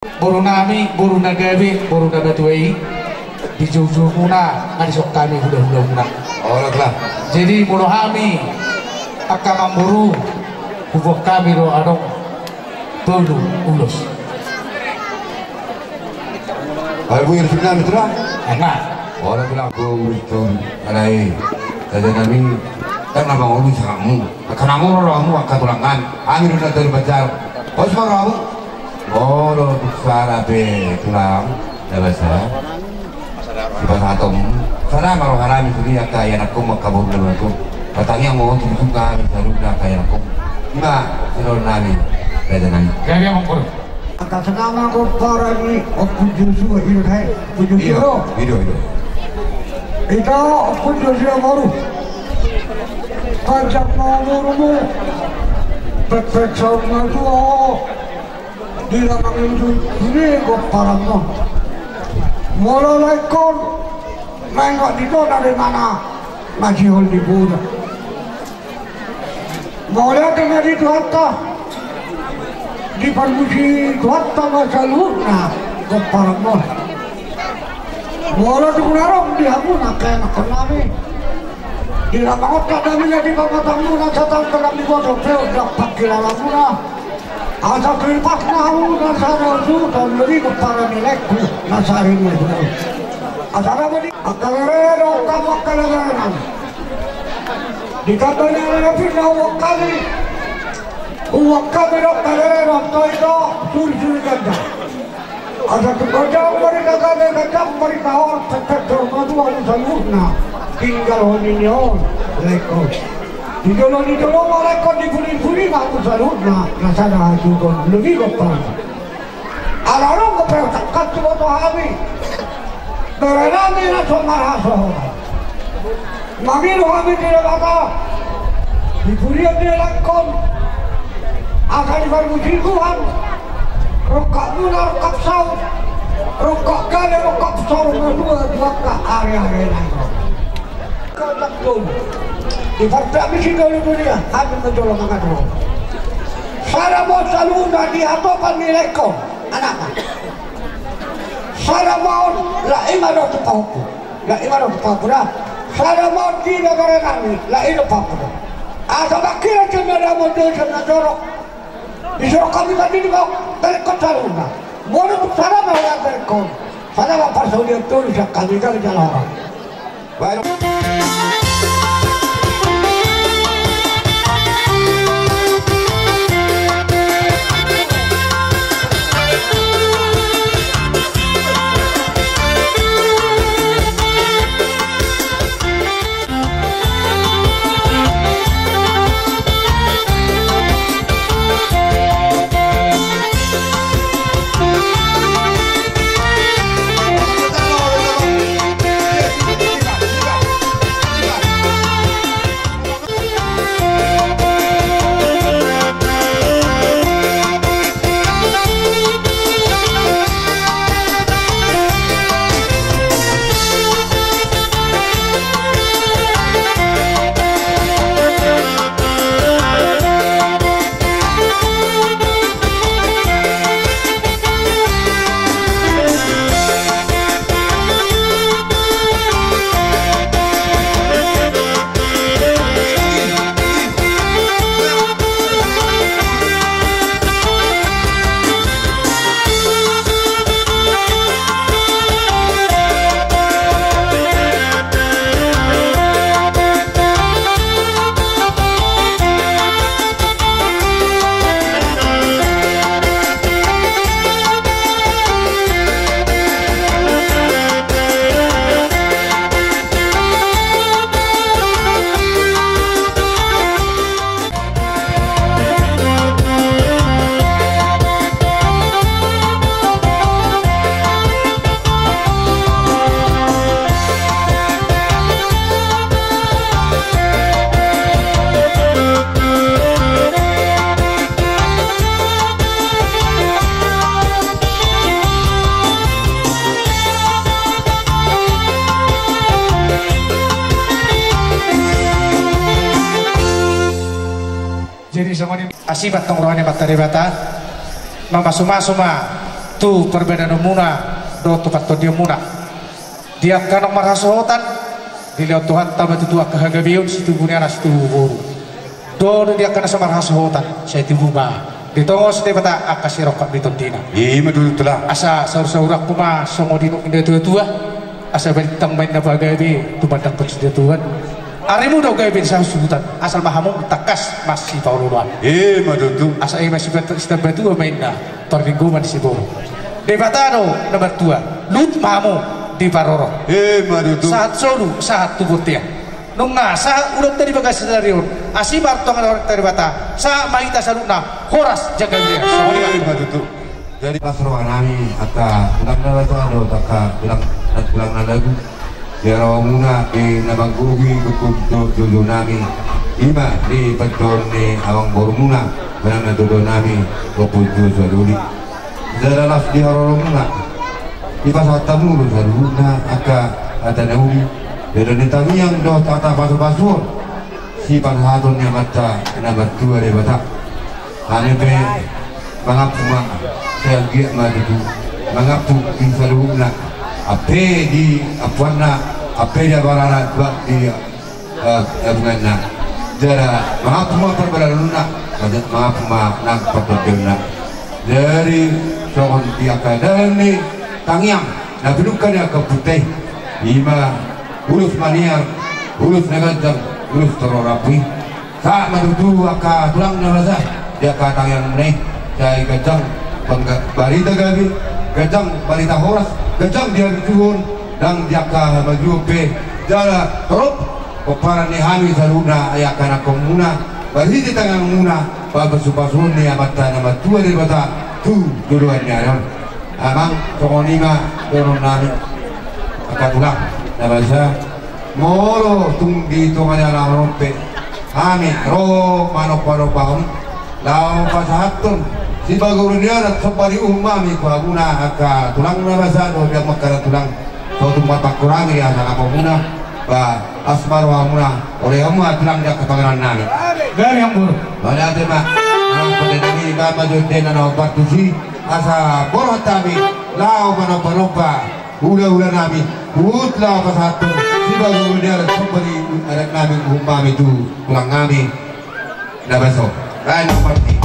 Buru nami, buru nagawi, buru nagatuai di jauh-jauh muna, ngadisok kami hula-hula muna. Oh lah. Jadi mulu kami akan memburu hubung kami do adong tolu ulus. Kalau bu yang sudah mitra, Enak. orang bilang aku itu alai. Jadi kami kan nama ulus kamu, karena kamu akan tulangan, angin udah terbacar. Oh semua kamu. Oh, suara be tulang, dah besar. Sebab atom, sana malu haram itu dia kaya aku mau kabur dulu aku. Katanya mau suka baru dah kaya aku. Ima, selalu nami, dah nami. Kaya mongkol. Atas nama aku para ini, aku justru hidup hai, Video. Itu aku justru baru. Pajak mau pepek sama dua. Di dalam itu ini kok parangno. Mulai kon nengok di dari mana masih di Buddha. Mulai dengan itu hatta di permusi hatta masa luna kok parangno. Mulai di kunarong di aku nak kena kenali. Di dalam otak kami jadi bapak tamu nak datang ke kami bodoh dapat kilalamuna. Asa kelipas nahu nasara su dan lebih kepada nilaiku nasari itu. Asa apa di? Akalero kamu kaleran. Dikatanya lebih nahu kali. Uang kami dok kalero toido suri ganda. Asa kerja mereka mereka orang tetap bermadu salurna tinggal honinyon lekor. Di dalam mereka diburi aku salutna nasana juga lebih gopal. Alarong gopal takat tu tu habi. Berenami naso maraso. Mami lo habi tidak ada. Diburi dia lakon. Akan dibarbuci Tuhan. Rokok mula rokok sau. Rokok kali rokok sau dua ke area lain. Kau tak tahu. Di partai misi kalau dunia, kami mencolok mengatakan. Sarah mau selalu di hadapan nilaiku, anaknya. Sarah mau lah iman untuk pahuku, lah iman untuk pahuku dah. Sarah mau di negara kami, lah iman pahuku dah. Ada bakir cendera model cendera jorok. Disuruh kami tadi di bawah dari kota Luna. Boleh Sarah mau dari kau. Sarah mau pasal dia tulis kami dari jalan orang. Baik. Jadi semuanya asibat tongkrongannya bata bata, mama suma tu perbedaan muna do tukat to dia muna dia kanong marasotan dilihat Tuhan tamat itu kehagabiun situ bunia situ guru do dia kana sama marasotan saya tibuba ditongos de bata akasirok bitondina betul lah asa saur-saurak kuma songo dino inde tua asa bentang main na bagabi tumandang ko situ Tuhan arimu do gaibin sa subutan asal mahamu takas masih pauluan betul asa masih batu main na permingguan si boro debatano nomor 2 lut mahamu di paroro betul saat solu saat tubutia nunga sa ulot tadi bagas sariun asibar tongan orang tadi bata sa maita saluna horas jaga dia betul dari pasruan nami atta ulang nalado taka ulang nalagu Jero muna nabanggugi kukup jojo nami ima di beton ni awang boru muna benang na jojo nami kukup jojo duli zaralas di haroro muna di pasata mulu zaruna aka ada nauli dari nitami yang do tata pasu si panhadon yang mata nomor 2 de bata ane pe mangap ma saya giat madu mangap tu insaluna ape di apuana ape dia barana dua di abangna jara maaf semua perbaluna maaf nang pertolongan dari sohon tiaka dari tangyang na binukan ya ke putih lima urus maniar urus negajang urus terorapi saat madudu aka tulang nalaza dia ka tangyang meneh saya gajang barita gabi gajang barita horas gajang dia turun dan dia ka majupe jala terus keparan ni hami saluna ayah kana komuna bari di tangan muna pabasupasun ni amata nama 2 di bata tu duluannya yon amang songonima turun nami akatulang nabasa moro tunggi tonganya la rompe hami ro manok bahon lao pasahatun si bagurnya nak separi umami kuaguna aka tulang nabasa do dia makara tulang to tempat kurangi ya sana komuna ba asmar wa muna oleh kamu tulang dia kepangeran nami dari yang buruk bala tema ang pendengi ba majoten na opatusi asa borotami lao manopa ula nami utla pasahatun si bagurnya separi anak nami umami tu tulang nami nabaso kan seperti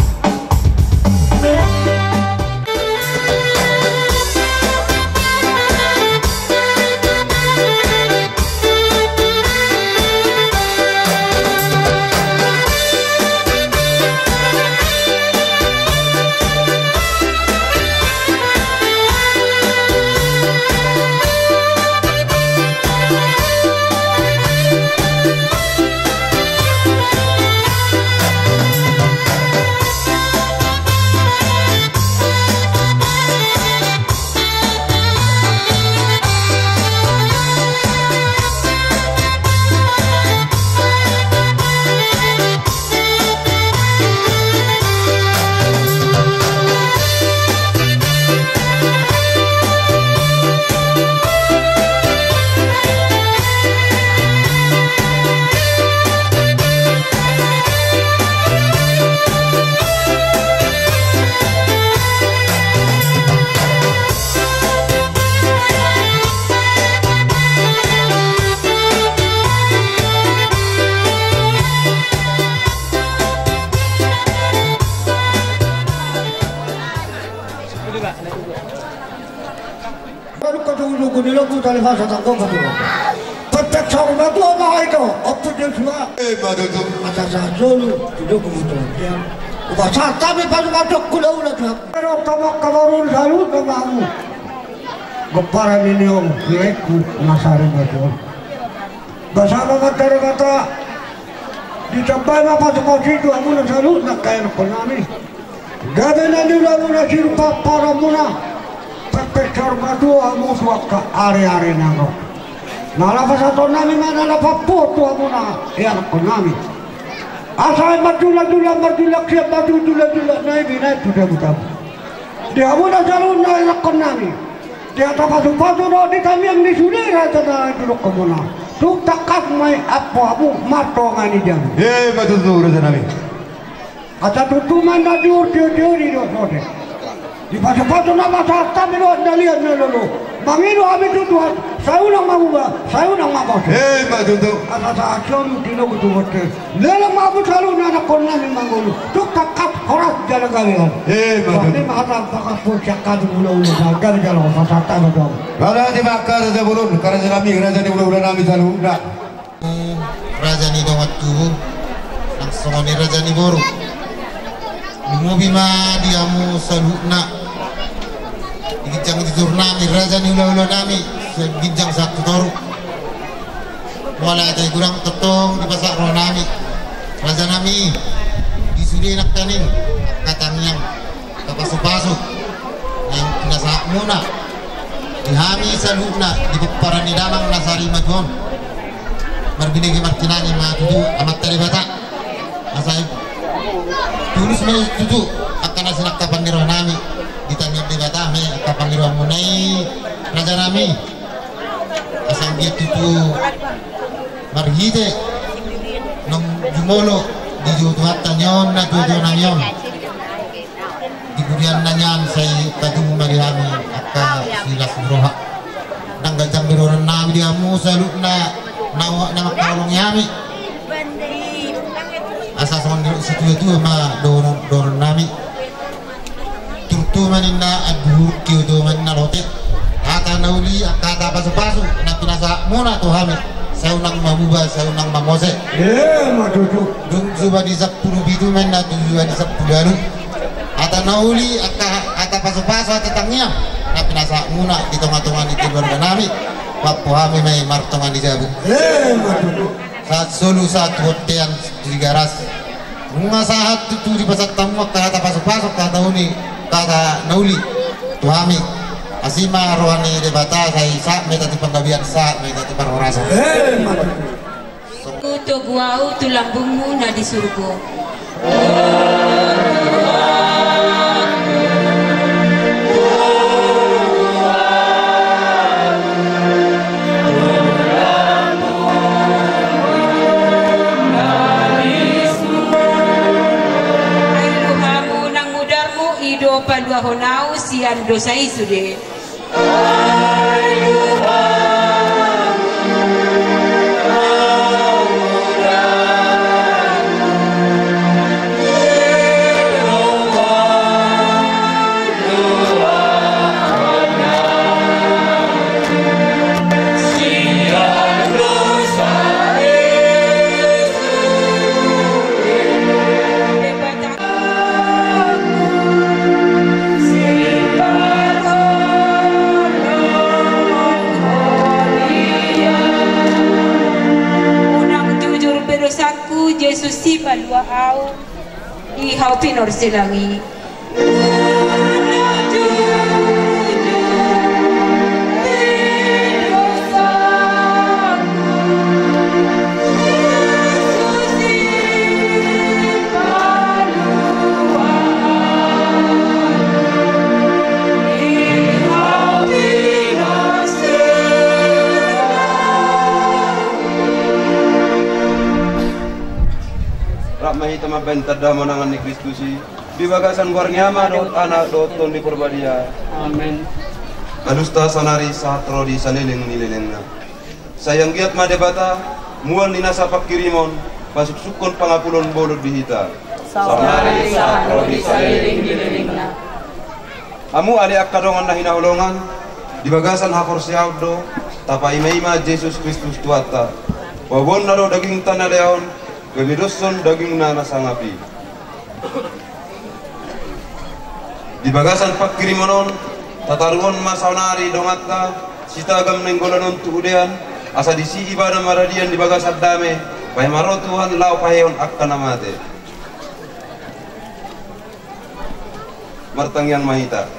Gopara ini om kiaiku nasari betul. Bersama materi kata dicapai apa seperti itu amuna salut nak kaya penami. Gabe nanti amuna sirupa para muna. Pepekar batu amu suaka are nango. Nala pasato nami mana nala papoto amuna yang penami. Asal maju siap maju naik sudah bukan. Dia amuna salut naik penami. Dia tak pasu-pasu do di kami yang disulira tanda dulu komuna. Tu takat mai apa abu matongan ini jam. Betul tu urusan kami. Asa tutuman na diur dia do sode. di pada nama tahta mino dalian mino mangino abi tu Tuhan saya unang mangubah saya unang mabot matutu asal action dino kutu bote lelang mabut selalu nana korna ni mangulu tuk takap korat jalan kalian matutu ini mahasiswa pakas pun cakap ulo-ulo jalan jalan tahta betul Rada di bakar saja bulun karena kami raja di ulah nami selalu enggak raja ni dawat tu langsung ni raja ni boru Mobi ma diamu salutna ginjang di turnami raja ni ulah nami ginjang satu toru wala tay kurang tetong di pasar nami raja nami disudi nak tanin katang yang kapasuk-pasuk yang nasa muna dihami salutna di peparan di damang nasari magon marbinigi martinani ma tuju amat talibata masai tulus me tuju akan asinak kapangiro nami ditanya di batame kapangiro munai raja nami asang dia tuju marhide nong jumolo di jutuat tanyon na tuju nanyon di kemudian nanyan saya kadung marihami akka silas roha nang gajang biroran nami dia musa lukna nawa nama kalong yami asas on situ itu ma doron nami turtu maninna adhur kyo do manna lote kata nauli kata pasu-pasu na pinasa muna to hamid saunang mabuba saunang mamose matutu dung suba di 10 bitu manna tujuan di 10 garu kata nauli kata pasu-pasu ati tangnya na pinasa muna di tengah-tengah di keluarga nami wapo hami may martongan di jabu matutu saat solu saat hotean di garas bunga saat itu di pasar tamu kata pasok-pasok kata uni kata nauli tuhami asima rohani debata saya sak meta ti panggabian sak meta ti parorasa kuto guau tu lambungmu na di surga Padua honau sian dosai sude Yesus si balua au di hau pinor silangi mahita mabenta da manangan ni Kristus di bagasan warniama dot anak doton di perbadia amin adusta sanari satro di saneleng nilelengna sayang giat madebata mual ni nasa pakirimon pasuk sukon pangapulon bolod dihita sanari satro di saneleng nilelengna amu ali akadongan na hinahulongan di bagasan hakor siawdo tapa ima Yesus Kristus tuata wabon naro daging tanah leon Gebidoson daging nana sangapi di bagasan pak kirimonon tataruon masaunari dongatta sitagam nenggolanon tuudean asa disi ibadah maradian di bagasan dame pai maro Tuhan lau paheon akkana mate martangyan mahita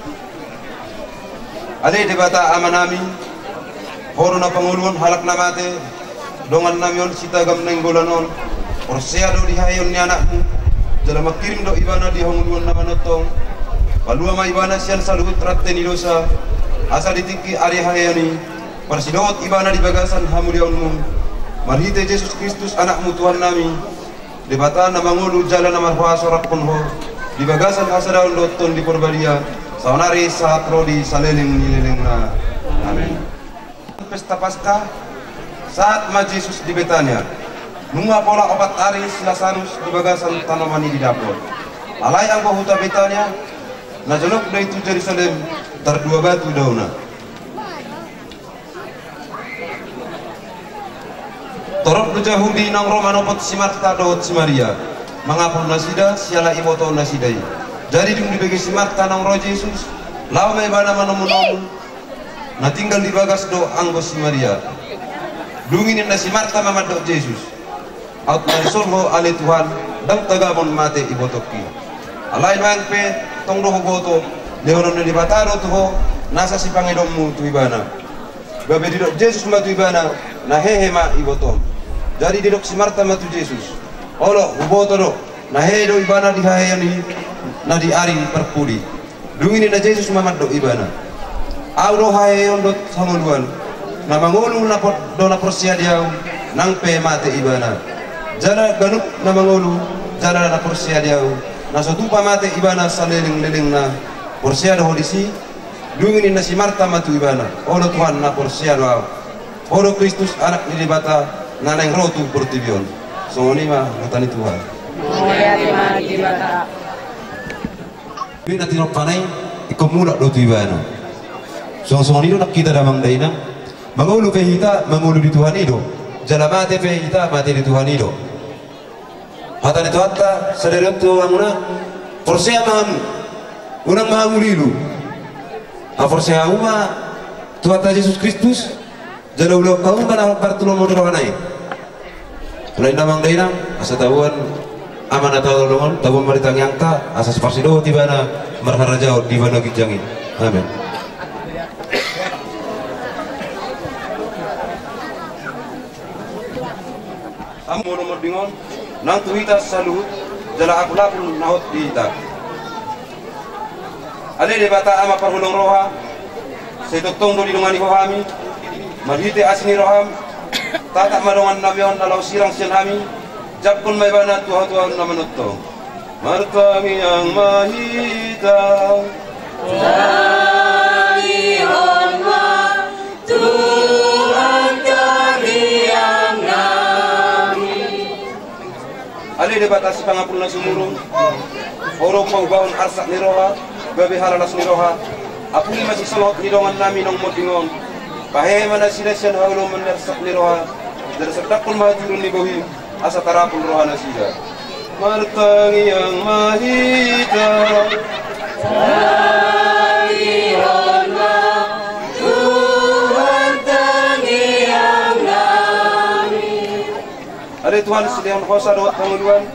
ade debata amanami horo na panguluan halak na mate dongan namion sitagam nenggolanon Orsea do dihayon ni anakmu dalam makirim do ibana di hongluan nama notong palua ma ibana sian saluhut ratte ni dosa asa ditiki ari hayani parsidot ibana di bagasan hamuliaunmu marhite Yesus Kristus anakmu Tuhan nami debata na mangulu jalan na marhua sorak punho di bagasan asa daun doton di porbadia saunari saat rodi saliling nililingna. Amin. Pesta Paskah saat maju Yesus di Betania, nunga pola obat aris Lazarus di bagasan tanamani di dapur. Alai angko huta Betania, najonok dari itu Yerusalem terdua batu dauna. Torot do Yahudi nang Romanopot si Marta dawat si Maria, mangapun nasida siala imoto nasidai. Jadi dung dibagi si Marta nang Roh Yesus, lau may bana manomun na tinggal di bagas do anggo si Maria. Dunginin na si Marta mamad do Yesus. Out na isolho ale Tuhan, dang tagamon mate ibotokki. Alay mangpe tong do boto, leonon na libataro tuho, nasa si Panginoonmu tu ibana. Gabe didok Yesus matu ibana, na hehema ibotom. Jadi didok si Marta matu Yesus. Olo uboto do, na hehe do ibana di haheyani, na di ari perpuli. Dunginin na Yesus mamad do ibana. Audo haheyon do sanguluan, na mangulung na pot do na porsia diau, nang pe mate ibana. Jana ganuk na mangulu, jana na porsia diau, na sotupa mate ibana saliling-liling na porsia do hodisi. Dunginin na si Marta matu ibana. Olo Tuhan na porsia do au. Olo Kristus anak nilibata naneng rotu portibion. Songonima katani Tuhan. Ini nanti nok panai ikomulak do tu ibana. Songonima nak kita damang daina. Mangulu pe hita mangulu di Tuhan itu. Jala mate pe hita mate di Tuhan itu. Hatani tu hatta saderep tu amuna porsia maham unang mahamulilu. Porsia uma tu hatta Yesus Kristus jala ulo kaum kana Bartolomeo rohanai. Mulai namang dainang asa tahuan aman atau tolongan tahuan maritang yangta asas parsido tibana marharajao tibana gijangin. Amin. Amo nomor bingon nang tuita salut jala akhlakul nahot diita. Ale de bata ama parhulong roha sedotong do dilungani hohami marhite asni roham tatak madongan namion nalau sirang sian hami jakun may bana tuha-tuha na manutto martangi ang mahita Tangihon mo Tuhan kagiyang namin. Ale de bata si pangapul na sumurong orong maubahon arsak ni roha gabi halalas ni roha apuli masih salot ni dongan namin ng modingon pahema na sila siya haulo manarsak ni roha dari sertakul mahajurun ni bohim asa tarapul roha na sila martangi ang mahita Tangihon mo Tuhan kagiyang namin. Ale Tuhan silihan kosa dawat panguluan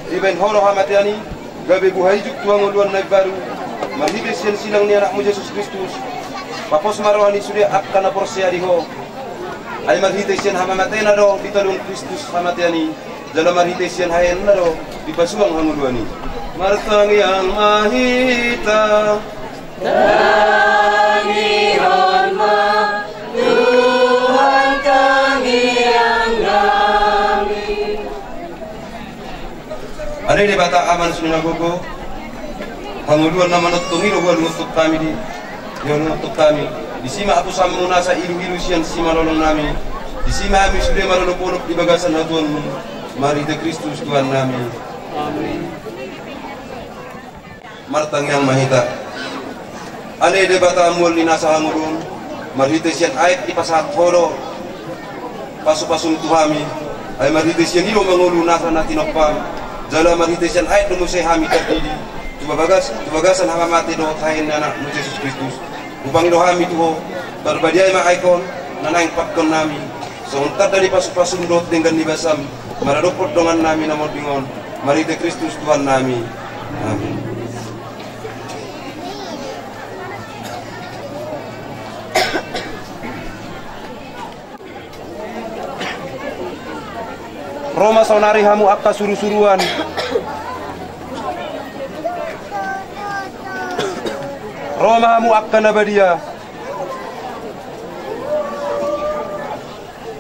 iben holo hamatiani gabi buhay juk tuang uluan na baru mahibis yan silang ni anakmu Yesus Kristus papos marwani sudah akta na porsia diho ay marhitis yan hamamatay na do di talong Kristus hamatiani dalam marhitis yan hayan na do di pasuang hanguluani martangi ang mahita Tangihon mo Tuhan kagiyang namin. ada di bata aman sunagogo hanguluan na manot tumiro huwag nutup kami di yun nutup kami di sima ako sa muna sa ilu-ilu siyan si malolong namin di sima kami sudah malulupunok di bagasan na Tuhan marite Kristus Tuhan namin. Amen. Martang yang mahita ane de bata amul ni nasa hangulun marite siyan ayat ipasat holo pasu-pasun tuhami ay marite siyan ilo mangulu nasa natinokpam jala marite siyan ayat numusay hami terdidi tubagasan hamamati do kain anak mu Yesus Kristus upang do hami tuho barbadiay makaikon nanaing pakkon nami so untar dari pasu-pasun do tinggan ni basam maradopot dongan nami na modingon marite Kristus Tuhan nami. Amin. Roma saunari hamu akka suru-suruan Roma hamu akka nabadia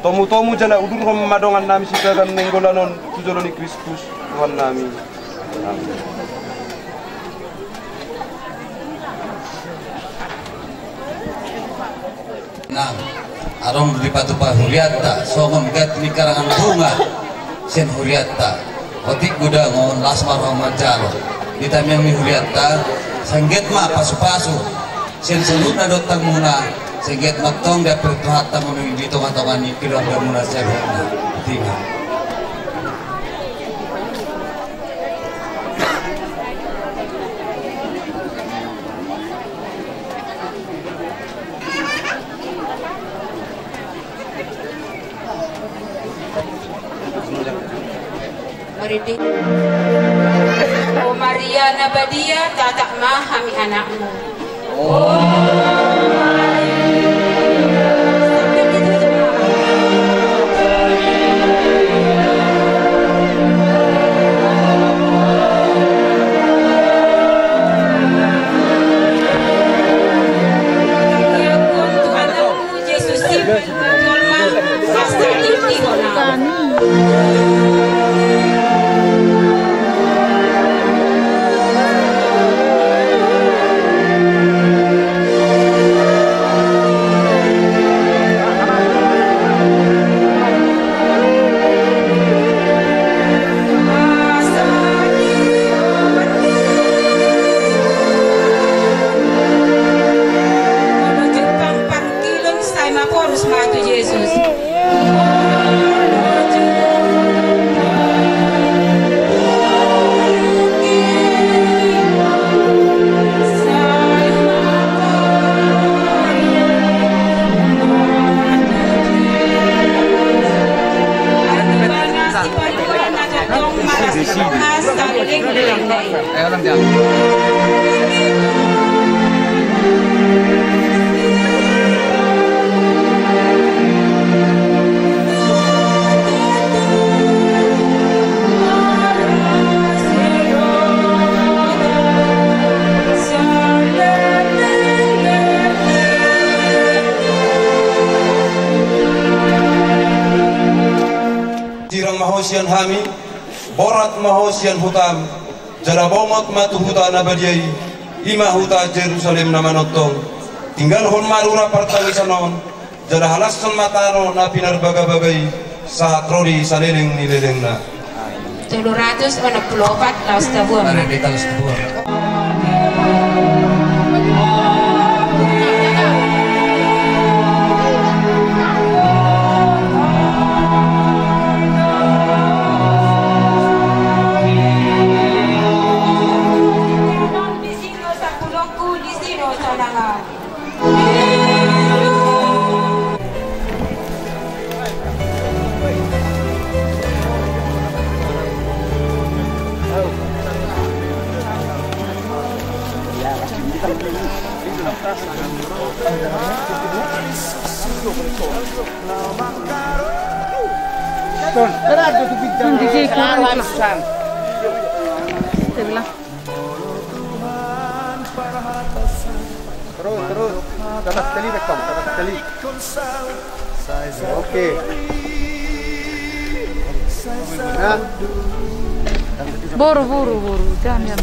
tomu-tomu jala udur hom madongan nami sikagan nenggolanon tujoloni Kristus Tuhan nami. Amin. Nang arong di patupa huriata songon gat ni karangan bunga sen huriata otik guda ngon lasmar Muhammad Jalo ditamiang ni huriata sengget ma pasu-pasu sen selut na dotang muna sengget matong da pertuhata menung di tongan-tongan ni kirang muna serhona tiga. O Maria Nabadia, tatak ma kami anakmu. Mahosian hami borat mahosian hutam jala bongot matu huta nabadiai ima huta Jerusalem namanotong tinggal hon marura partawisanon jala halasan matano na pinarbaga-bagai saat rodi saleleng nilelengna 764 laos tabuan. Terus atas sekali rekam, atas sekali. Oke. Nah. Buru, jangan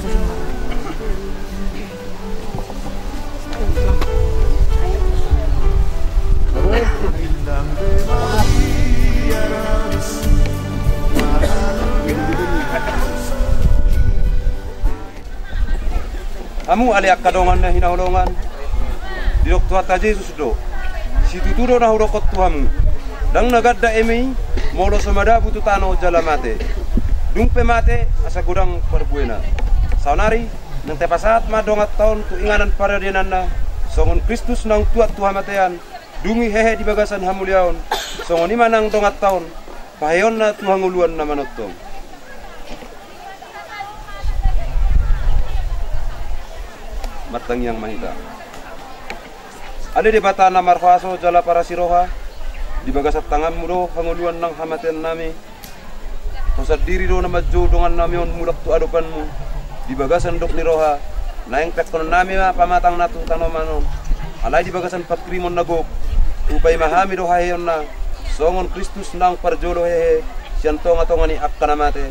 Amu aliak kadongan na hinahulongan di dokter ta Jesus do si tuturo na hurokot tuamu dang nagadda emi molo samada butu tano jalamate dumpe mate asa gudang perbuena saunari nang tepasat madongat taon tu inganan paradianan na songon Kristus nang tuat tuhamatean dungi hehe di bagasan hamuliaon songon ima nang dongat taon pahayon na tuhanguluan na manotong matang yang mahita. Ada di bata na marfaso jala para siroha di bagasat tangan mudo hanguluan nang hamaten nami. Tosad diri do na madjo dongan nami on mulak tu adopanmu di bagasan dok ni roha naeng pekon nami ma pamatang natu tanomanon. Alai di bagasan patkrimon nagok upay mahami do hayon na songon Kristus nang parjolo hehe siantong atongani akkanamate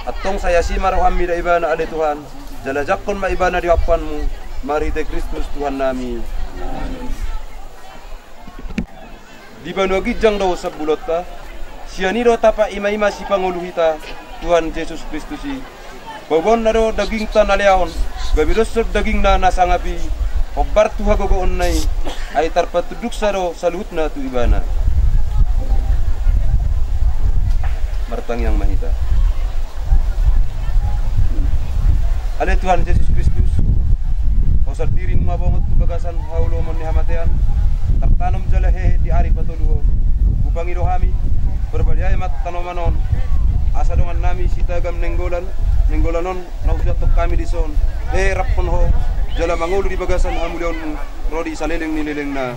atong saya simar hammi da ibana ale Tuhan jala jakkon ma ibana di apanmu. Mari te Kristus Tuhan nami. di banu gijang do sabulota siani do tapa ima si panguluhita Tuhan Yesus Kristus i bobon na do daging tanaleon gabirosod daging na nasangapi obar tuha gogoon nay ay tarpatuduk sa do salut na tu ibana martang yang mahita ale Tuhan Yesus Kristus osar dirin mabongot bagasan haulo mon ni hamatean tartanam jalahe di ari patuluho upang irohami berbadai mat tanomanon asa dongan nami sitagam nenggolanon naujatok kami di son rapon ho jala mangulu di bagasan hamulion rodi saleleng nileleng na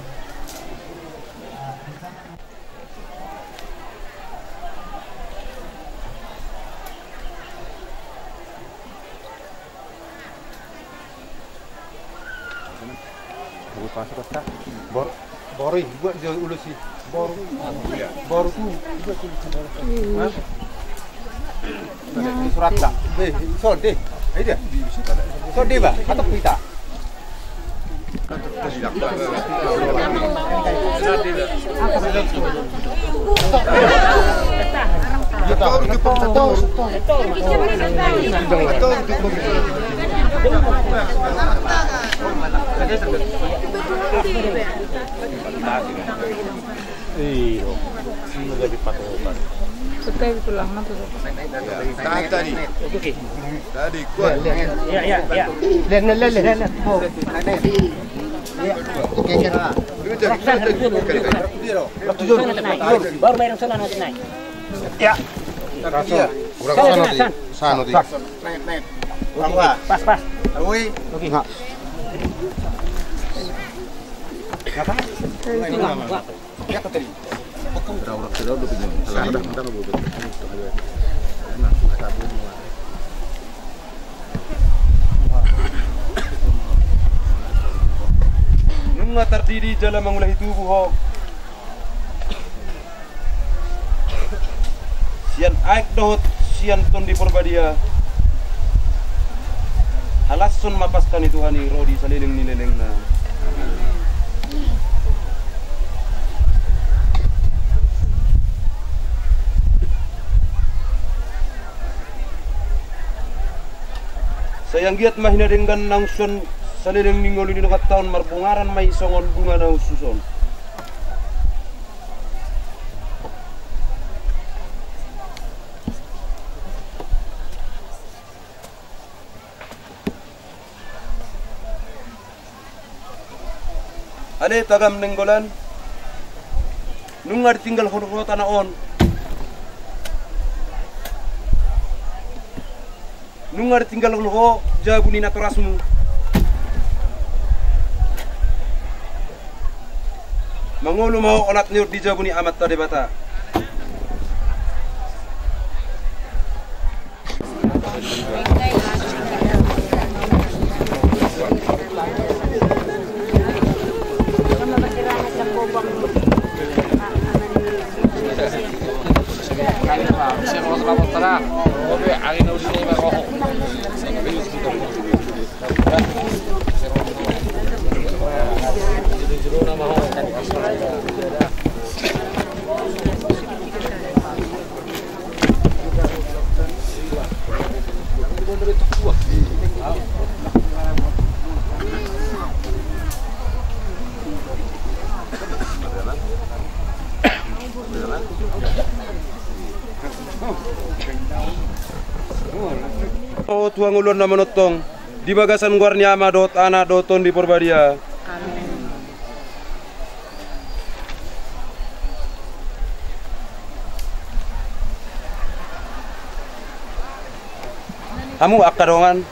Boroi buat dia ulusi baru tu surat tak so deh dia so deh bah atau kita Setelah pulang nanti. Tadi kuat. Ya. Lihat. Oh. Baru bayar sana nanti naik. Ya. Sana di. Naik. Pas. Oi. Oke. Apa? Ya tadi. Nunga terdiri dalam mengulahi tubuh ho sian aik dohot sian ton di porbadia halasun mapaskan itu hani rodi salileng nileleng na sayang giat mahina dengan nangson salileng ningoli dino tahun marbungaran mai songon bunga na ususon ale tagam nenggolan nungar tinggal huruf tanaon nungar tinggal ho jabuni naturasmu mangulu mau olat niur di jabuni amat tade bata Oh tuang ulun na manotong di bagasan guarnya ama dot ana doton di porbadia. Amin. Kamu akadongan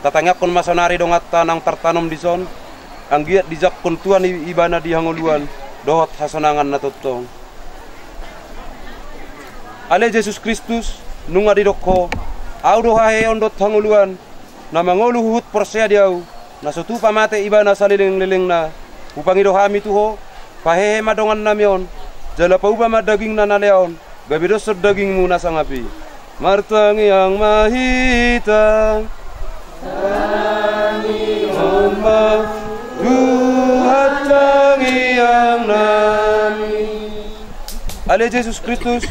tatanya kon masonari dongat tanang tertanam di son anggiat dijak kon tuan ibana di hangoluan dot hasonangan na totong. Ale Yesus Kristus nunga di doko audo hahe ondot hanguluan na mangolu hut persea diau na sotu pamate ibana salileng-leleng na upangido hami tuho pahehe madongan namion jala pauba madaging na naleon gabidosod dagingmu nasangapi martang yang mahita Tangi omba duhat tangi yang nami Ale Jesus Kristus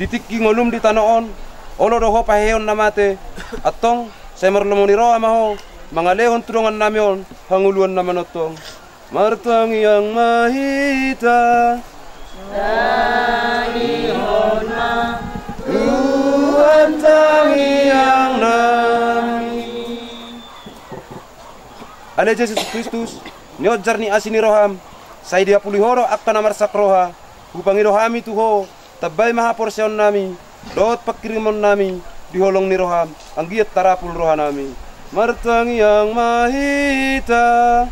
ditiki ngolum di tanoon olo doho paheon namate atong semerlemoni roa maho mangalehon tudongan namion hanguluan namanotong martang yang mahita dahihon ma Tuhan tangi yang nami Ale Jesus Kristus nyojar ni asini roham sai dia pulihoro akta namar sakroha upangi rohami tuho tabay maha porsyon nami dot pakirimon nami diholong ni roham ang giat tarapul roha nami martang yang mahita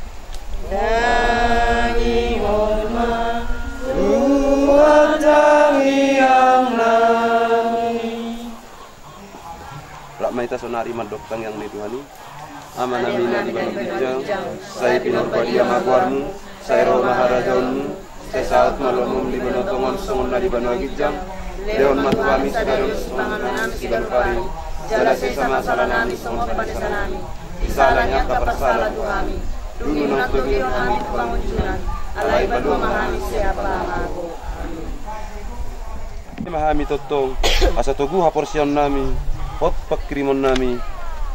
dahihon ma Tuhan tangi yang nami rak maita sonari madok yang ni Tuhani aman amina di banung bijang saya pinur badia magwarmu saya roh maharajaunmu saya saat malomum di banotongon songon na di banu agijang deon matuami segadon songon nami sigan pari jala sesama salah nami songon pada salami isalahnya kaparsala Tuhami dulu nak tugiro nami bangun junan alai badua mahami siapa aku mahami totong asa tugu haporsion nami hot pakrimon nami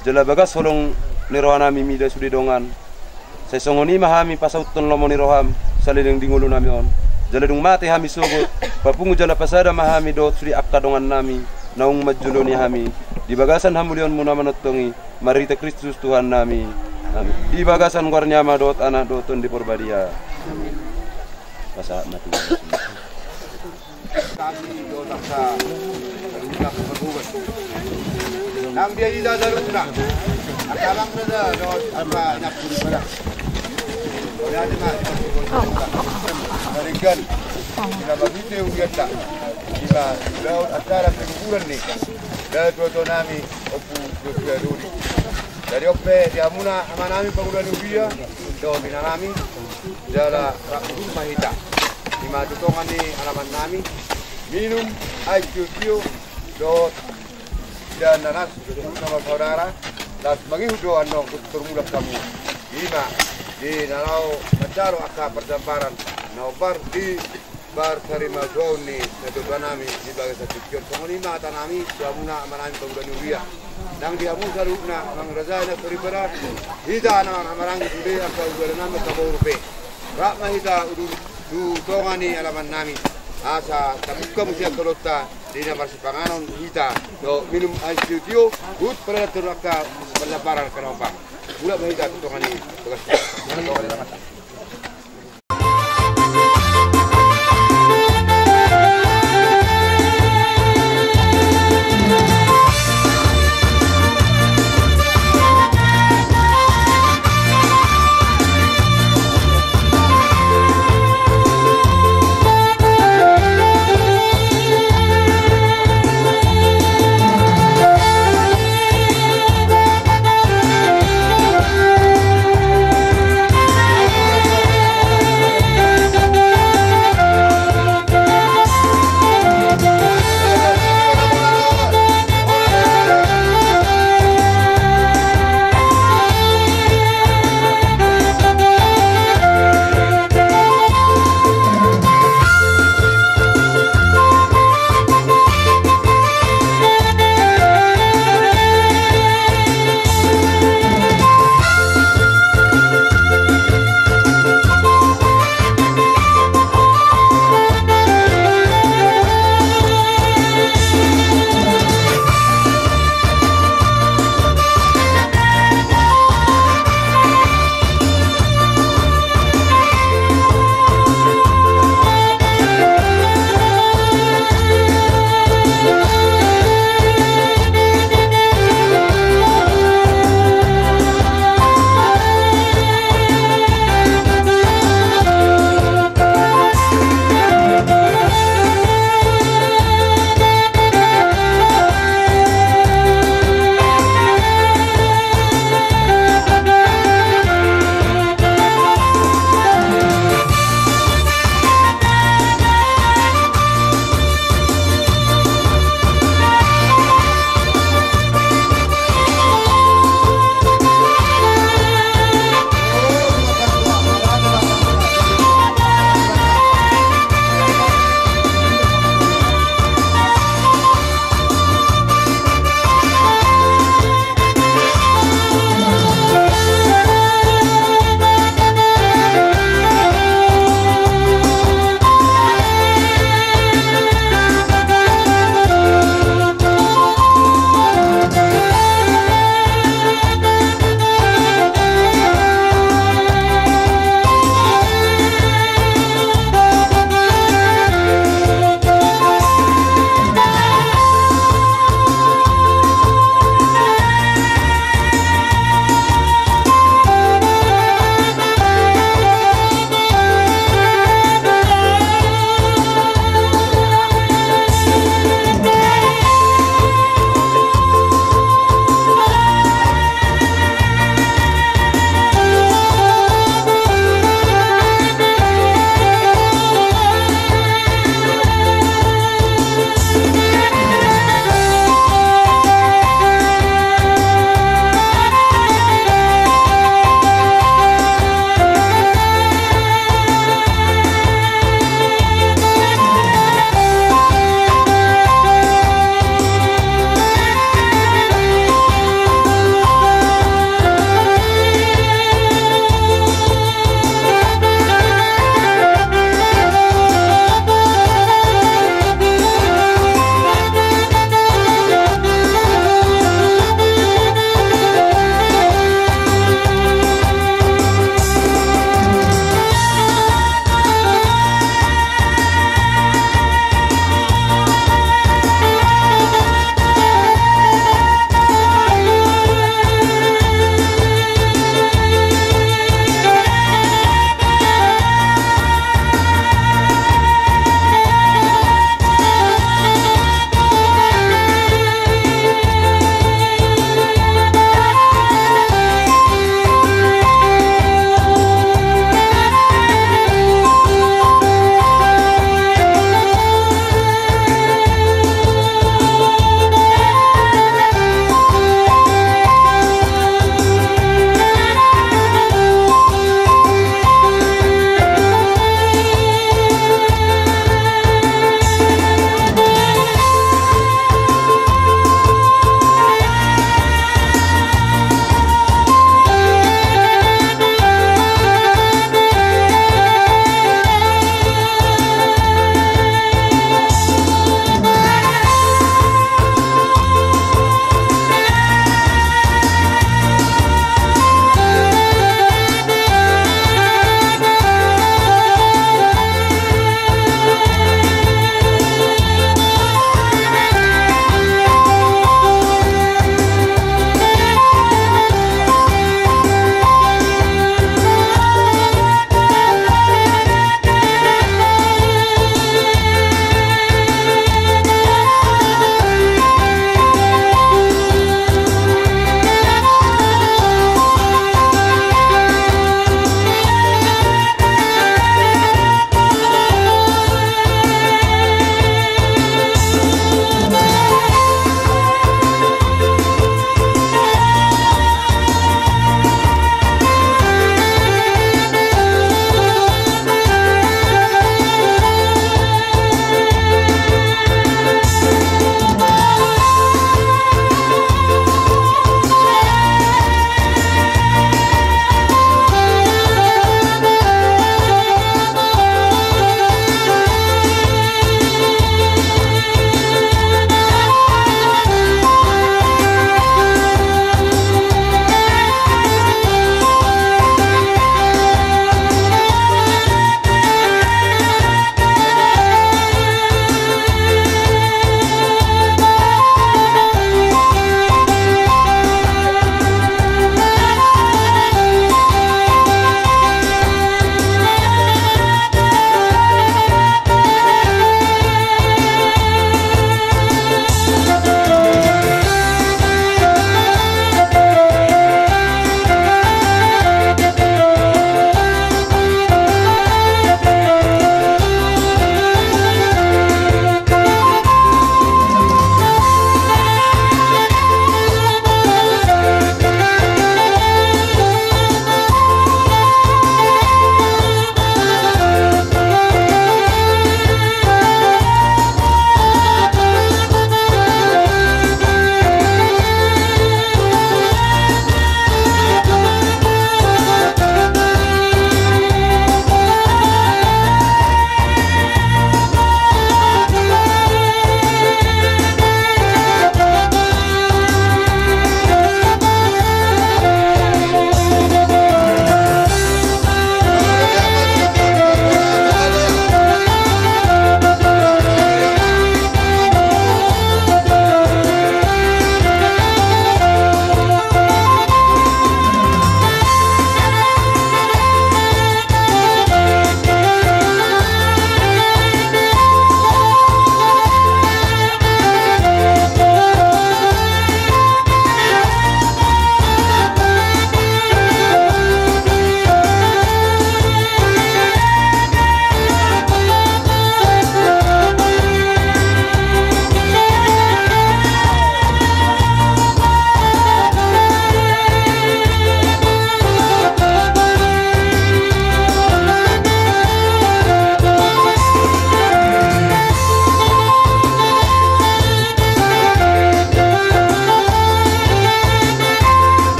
jala bagas holong nirohan nami mida sudi dongan saya songoni mahami pasauton lomo niroham salileng dingulu nami on jala dung mati hami sogot papungu jala pasada mahami dot sudi akka dongan nami naung majuloni hami di bagasan hamulion muna manotongi marita Kristus Tuhan nami amin di bagasan warnya dot anak doton di Purbadia pasaat mati kami dotak sa runak berbuat nang dia ida daruna akalang na dot apa nak puri pada ora ada mak berikan kita bagi teu kita kita laut acara perguruan ni dan nami opu dua dari ope di amuna amanami perguruan ubia do binanami jala rakun mahita lima tutongan ni alaman nami minum air cuciu dot dan nanas nama saudara dan bagi hudo ando turmula kamu lima di nalau mencaro akar perjamparan naubar di bar terima doni sedotan nami di bagai setiap semua tanami jamuna amanami pengudan uria nang dia musa rukna nang razana peribara hida nang amarang di akar udah nama kaborupe rak mahita udu tongani alaman nami asa tabuka musia kolota dina marsipanganon hita do minum air studio ut pada turaka pendaparan kerompang budak mahita tongani tugas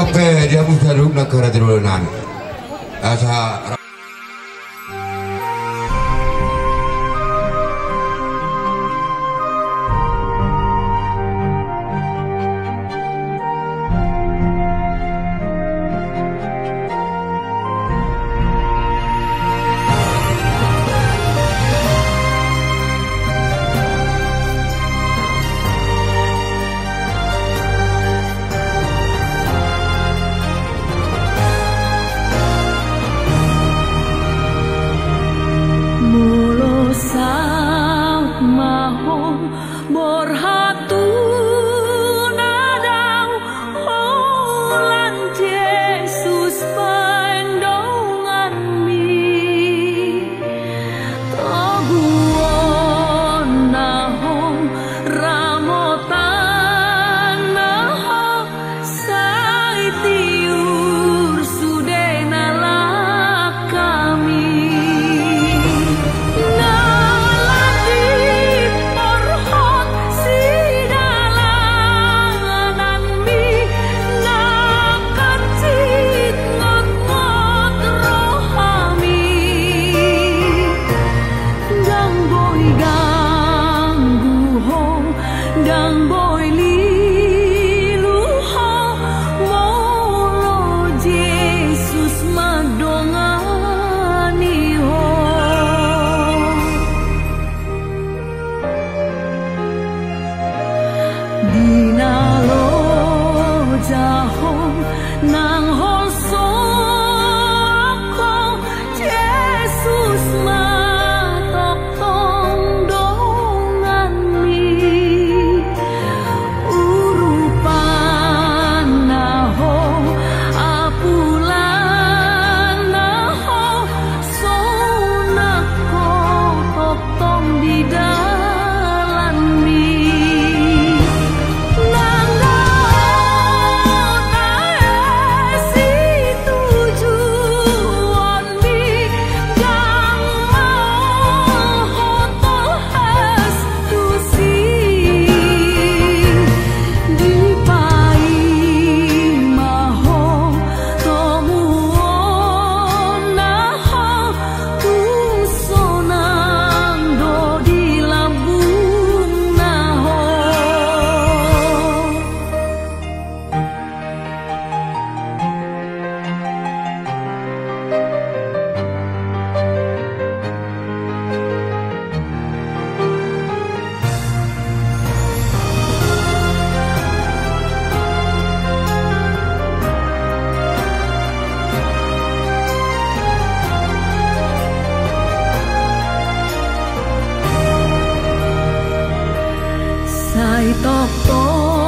ope dia mustaruk negara terulan. Asa Sai tok